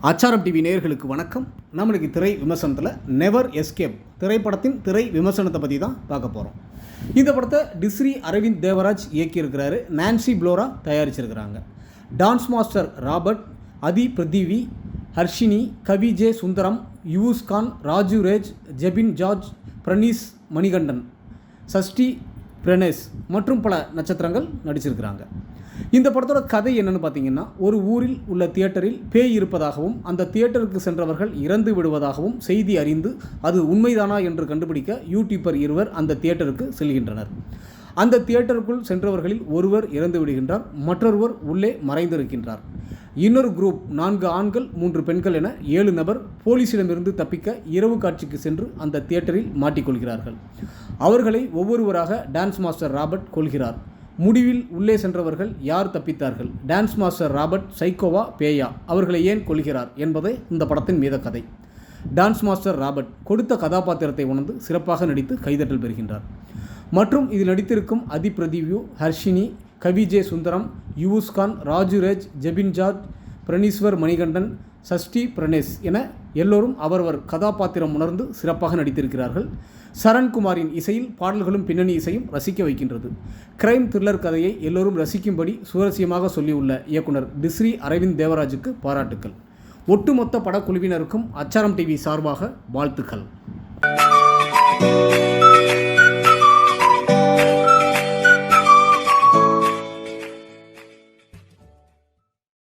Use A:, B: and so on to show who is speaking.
A: ஆச்சாரம் டிவி நேயர்களுக்கு வணக்கம். நம்மளுக்கு திரை விமர்சனத்தில் நெவர் எஸ்கேப் திரைப்படத்தின் திரை விமர்சனத்தை பற்றி தான் பார்க்க போகிறோம். இந்த படத்தை டிஸ்ரி அரவிந்த் தேவராஜ் இயக்கியிருக்கிறாரு. நான்சி ப்ளோரா தயாரிச்சிருக்கிறாங்க. Dance master Robert, Adhi Prithvi, Harshini, Kavi J Sundaram, யூஸ் கான், ராஜு ரேஜ், ஜெபின் ஜார்ஜ், பிரணீஸ் மணிகண்டன், சஷ்டி பிரனேஸ் மற்றும் பல நட்சத்திரங்கள் நடிச்சிருக்கிறாங்க. இந்த படத்தோட கதை என்னென்னு பார்த்தீங்கன்னா, ஒரு ஊரில் உள்ள தியேட்டரில் பேய் இருப்பதாகவும் அந்த தியேட்டருக்கு சென்றவர்கள் இறந்து விடுவதாகவும் செய்தி அறிந்து அது உண்மைதானா என்று கண்டுபிடிக்க யூடியூபர் இருவர் அந்த தியேட்டருக்கு செல்கின்றனர். அந்த தியேட்டருக்குள் சென்றவர்களில் ஒருவர் இறந்து விடுகின்றார், மற்றொருவர் உள்ளே மறைந்திருக்கின்றார். இன்னொரு குரூப் 4 ஆண்கள் 3 பெண்கள் என 7 நபர் போலீசிடமிருந்து தப்பிக்க இரவு காட்சிக்கு சென்று அந்த தியேட்டரில் மாட்டிக்கொள்கிறார்கள். அவர்களை ஒவ்வொருவராக டான்ஸ் மாஸ்டர் ராபர்ட் கொள்கிறார். முடிவில் உள்ளே சென்றவர்கள் யார் தப்பித்தார்கள், டான்ஸ் மாஸ்டர் ராபர்ட் சைக்கோவா பேயா, அவர்களை ஏன் கொள்கிறார் என்பதே இந்த படத்தின் மீத கதை. டான்ஸ் மாஸ்டர் ராபர்ட் கொடுத்த கதாபாத்திரத்தை உணர்ந்து சிறப்பாக நடித்து கைதட்டல் பெறுகின்றார். மற்றும் இதில் நடித்திருக்கும் அதி பிரதிவ்யூ, ஹர்ஷினி, கவி ஜே சுந்தரம், யூஸ் கான், ராஜு ரேஜ், ஜெபின் ஜார்ஜ், பிரணீஸ்வர் மணிகண்டன், சஷ்டி பிரனேஸ் என எல்லோரும் அவரவர் கதாபாத்திரம் உணர்ந்து சிறப்பாக நடித்திருக்கிறார்கள். சரண்குமாரின் இசையில் பாடல்களும் பின்னணி இசையும் ரசிக்க வைக்கின்றது. கிரைம் த்ரில்லர் கதையை எல்லோரும் ரசிக்கும்படி சுவாரஸ்யமாக சொல்லியுள்ள இயக்குனர் டிஸ்ரி அரவிந்த் தேவராஜுக்கு பாராட்டுக்கள். ஒட்டுமொத்த படக்குழுவினருக்கும் ஆச்சாரம் டிவி சார்பாக வாழ்த்துக்கள்.